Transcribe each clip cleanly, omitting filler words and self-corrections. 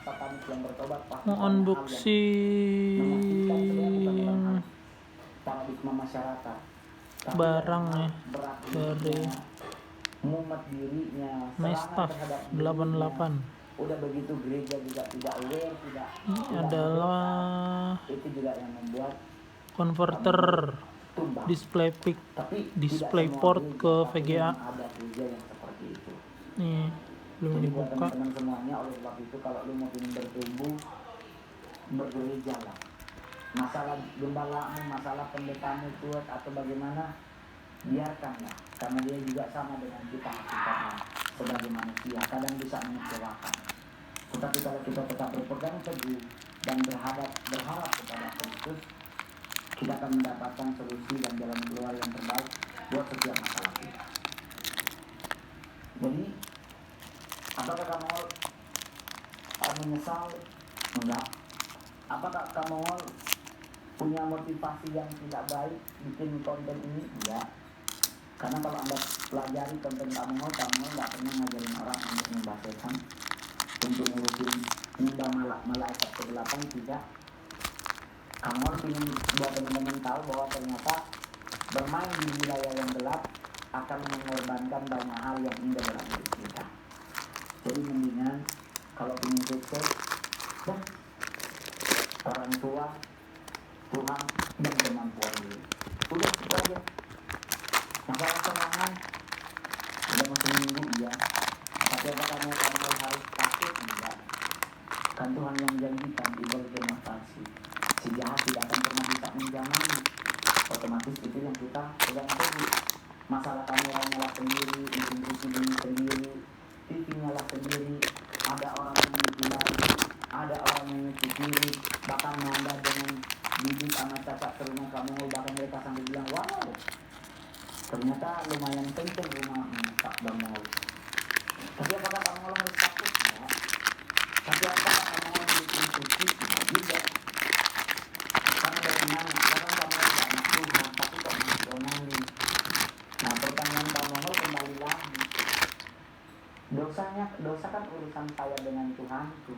satanis yang bertobat pasti Mau unboxing paradigma masyarakat. Tapi barang hal ya berat dari mumet dirinya, Mestaf terhadap 88. udah begitu gereja juga tidak aware, tidak Ini adalah itu juga yang membuat konverter tumbang. DisplayPic, Tapi DisplayPort ke VGA. ada gereja yang seperti itu. Nih belum Jadi buat dibuka. teman-teman semuanya, oleh sebab itu kalau lu mau ingin bertumbuh, bergereja lah. Masalah gembalamu, masalah pendetamu kuat atau bagaimana, biarkanlah, karena dia juga sama dengan kita hakikatnya sebagai manusia, kadang bisa mengecewakan. Tetapi kalau kita tetap berpegang teguh dan berharap kepada Kristus, kita akan mendapatkan solusi dan jalan keluar yang terbaik buat setiap masalah kita. Jadi, apakah kamu menyesal? Enggak. Apakah kamu punya motivasi yang tidak baik bikin konten ini? Enggak. Karena kalau Anda pelajari konten kamu nggak pernah ngajarin orang untuk menyembah setan, untuk ngurusin menyembah malaikat kegelapan, tidak. Kamu ingin buat teman-teman tahu bahwa ternyata bermain di wilayah yang gelap akan mengorbankan banyak hal yang indah dalam hidup kita. Jadi mendingan kalau ingin sukses, orang tua, Tuhan, dan kemampuan diri. Udah itu aja. Masalah serangan udah masuk minggu ya. Tapi apakah kamu harus takut? Enggak. Kan Tuhan yang menjanjikan diberi demokrasi. Si jahat tidak akan pernah bisa menjamah. Otomatis itu yang kita pegang teguh. Masalah kamu nyala sendiri, institusi sendiri, TV nyala sendiri, ada orang yang menjilai, ada orang yang mencuri, bahkan Anda dengan bibit sama cacat ke rumah kamu, bahkan mereka sambil bilang, wow, ternyata lumayan kenceng rumah Pak Bangol. Tapi apakah kamu harus takut? Ya. Tapi apakah kamu harus diikuti? Tidak. Karena bagaimana? Karena kamu anak Tuhan, tapi kamu nasionali. Nah, pertanyaan kamu kembali lagi. Dosa kan urusan saya dengan Tuhanku.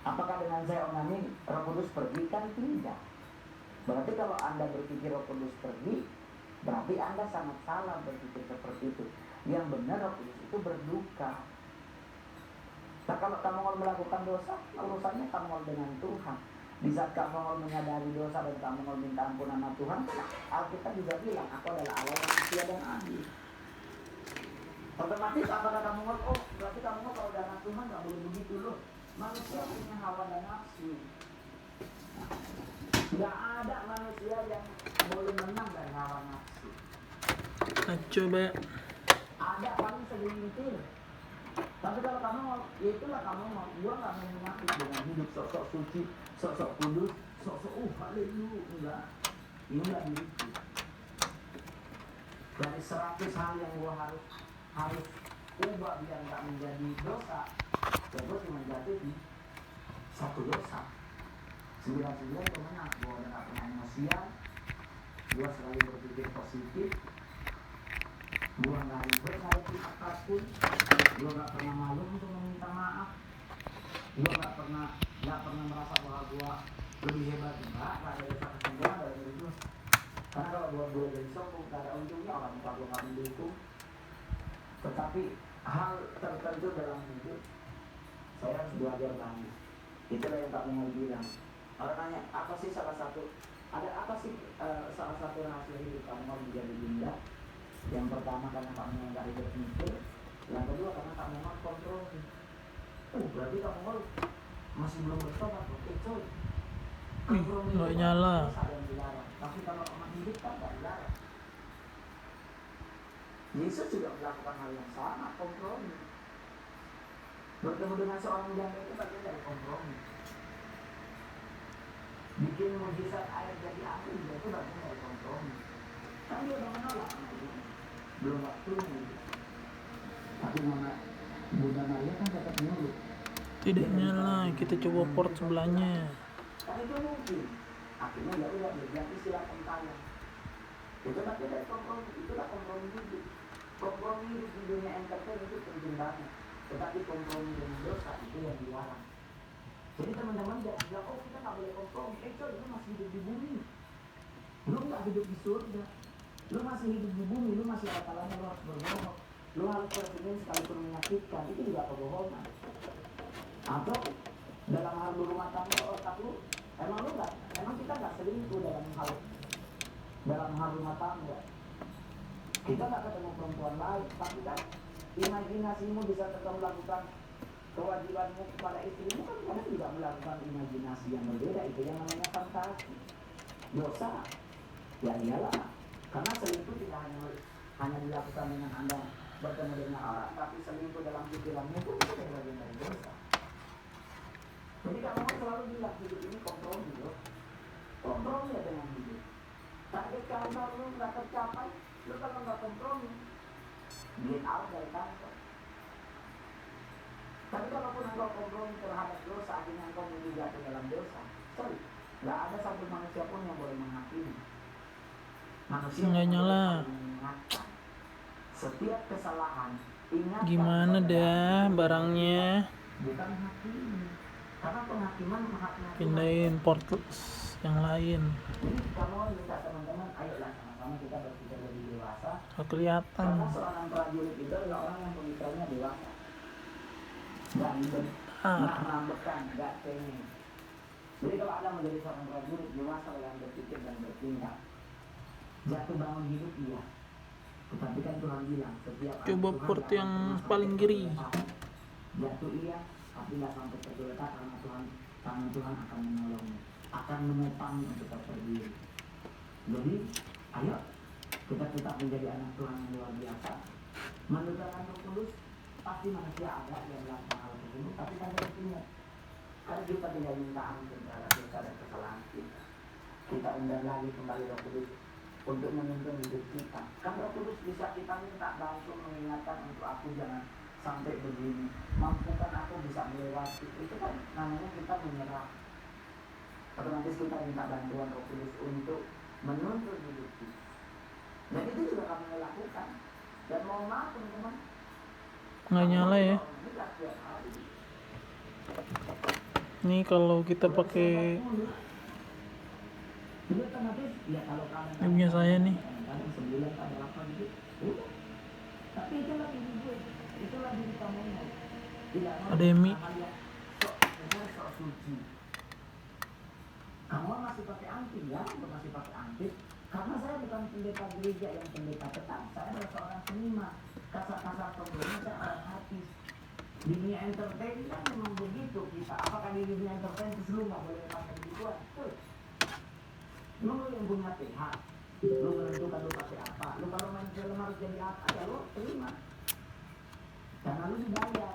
Apakah dengan saya onani Roh Kudus pergi? Kan tidak. Berarti kalau Anda berpikir Roh Kudus pergi, berarti Anda sangat salah berpikir seperti itu. Yang benar Roh Kudus itu berduka. Nah, kalau kamu mau melakukan dosa, urusannya kamu mau dengan Tuhan. Di saat kamu mau menyadari dosa dan kamu mau minta ampunan sama Tuhan, Alkitab juga bilang, aku adalah Allah yang setia dan adil. Otomatis apakah kamu mau, berarti kamu mau kalau udah anak Tuhan gak boleh begitu loh. Manusia punya hawa dan nafsu. Gak ada manusia yang boleh menang dari hawa nafsu. Nah, coba Ada paling segelintir. Tapi kalau kamu mau, ya itulah kamu mau. Gua gak mau mengaku dengan hidup sok-sok suci, sok-sok kudus, sok-sok haleluya. Enggak. Ini enggak diriku. Dari 100 hal yang gua harus ubah biar gak menjadi dosa, ya gua cuma jatuh di satu dosa. 99 itu menang. Gua udah gak pernah emosian, gua selalu berpikir positif, gua gak ribet ngadepin apapun, gua gak pernah malu untuk meminta maaf, gua gak pernah merasa bahwa gua lebih hebat. Enggak ada dosa kesombongan dalam diri gua. Karena kalau gua jadi sombong, gak ada untungnya orang tua gua gak mendukung. Tetapi hal tertentu dalam hidup saya harus belajar banyak. Itulah yang Pak Mungol bilang. Orang nanya, apa sih salah satu rahasia hidup Pak Mungol menjadi indah? Yang pertama karena Pak Mungol gak ribet mikir. Yang kedua karena Pak Mungol kompromi. Berarti Pak Mungol masih belum bertobat. Oke coy, kompromi nggak nyala. Tapi kalau orang hidup kan gak dilarang. Yesus juga melakukan hal yang sama, kompromi. Bertemu dengan seorang janda itu bagian dari kompromi. Bikin mujizat air jadi api itu bagian dari kompromi. Kan dia udah menolak, belum waktunya. Tapi Mama Bunda Maria kan tetap nurut. Tidak nyala, kita coba port sebelahnya. Kan itu mungkin. Akhirnya ya udah berarti silakan tanya. Itu bagian dari kompromi, itulah kompromi hidup. Kompromi hidup di dunia entertain itu penting banget. Tetapi kompromi dengan dosa itu yang dilarang. Jadi teman-teman jangan bilang, oh kita nggak boleh kompromi. Coy, lu masih hidup di bumi. Lu nggak hidup di surga. Lu masih hidup di bumi, lu masih ada kalanya lu harus berbohong. Lu harus bersenyum sekalipun menyakitkan, itu juga kebohongan. Atau dalam hal berumah tangga otak lu, emang kita nggak selingkuh dalam hal rumah tangga. Kita nggak ketemu perempuan lain, tapi kan imajinasimu bisa tetap melakukan kewajibanmu kepada istrimu, kan kadang juga melakukan imajinasi yang berbeda, itu yang namanya fantasi. Dosa, ya iyalah, karena selingkuh tidak hanya dilakukan dengan Anda bertemu dengan orang, tapi selingkuh dalam pikiranmu itu bagian dari dosa. Jadi kamu selalu bilang hidup ini kompromi, loh. Kompromi ya dengan hidup. Target kantor lu nggak tercapai, lu kalau nggak kompromi, get out dari kantor. Tapi kalaupun engkau kompromi terhadap dosa, akhirnya engkau jatuh dalam dosa. Sorry, nggak ada satu manusia pun yang boleh menghakimi. Manusia Nggak nyala. mengingatkan. Setiap kesalahan, ingat. Gimana dah barangnya? Bukan hakimi. Karena penghakiman haknya Pindahin port yang lain. Jadi kamu minta teman-teman, ayolah sama-sama kita berpikir lebih dewasa. Gak kelihatan. Karena seorang prajurit itu adalah orang yang pemikirannya dewasa. Nggak ngambekkan, nggak cengeng. Jadi kalau Anda menjadi seorang prajurit dewasa dalam berpikir dan bertindak, jatuh bangun hidup iya. Tetapi kan Tuhan bilang setiap Coba port yang paling kiri. jatuh iya, tapi nggak sampai tergeletak karena tangan Tuhan akan menolongmu, akan menopangmu untuk berdiri. Jadi, ayo kita tetap menjadi anak Tuhan yang luar biasa. Menurutkan Roh Kudus, pasti manusia ada yang melakukan hal tersebut, tapi kan ingat, karena kita tidak minta ampun terhadap dosa dan kesalahan kita. Kita undang lagi kembali Roh Kudus untuk menuntun hidup kita. Kan Roh Kudus bisa kita minta langsung mengingatkan untuk aku jangan sampai begini, mampukan aku bisa melewati. Itu kan namanya kita menyerah. Otomatis kita minta bantuan Roh Kudus untuk menuntun hidup kita. Dan itu juga kami lakukan. Dan mohon maaf teman-teman, Nggak nyala ya. Ini kalau kita pakai ini punya saya nih. Ada Emi. Kamu masih pakai anting ya, masih pakai anting. Karena saya bukan pendeta gereja yang pendeta tetap, saya adalah seorang seniman. Kasar-kasar pembeli saya orang artis. Di dunia entertain kan memang begitu kita. Apakah di dunia entertain itu lu nggak boleh pakai begituan? Lu yang punya PH, lu menentukan lu pakai apa. Lu kalau main film harus jadi apa ya lu terima. Karena lu dibayar.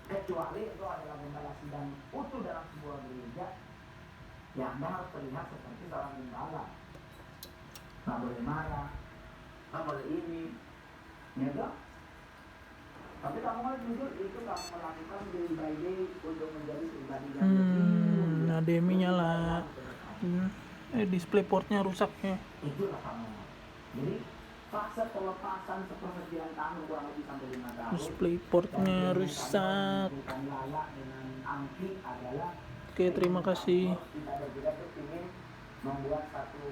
Kecuali itu adalah gembala sidang utuh dalam sebuah gereja, ya Anda harus terlihat seperti seorang gembala. Nggak boleh marah, nggak boleh ini, ya dong. Tapi kamu harus jujur, itu kamu melakukan day by day untuk menjadi pribadi yang lebih. Ada Emi nyala. Display portnya rusak ya. Itulah kamu. Jadi fase pelepasan sepersekian tahun kurang lebih sampai 5 tahun. Display portnya rusak. Oke, terima kasih. Kita juga tuh ingin membuat satu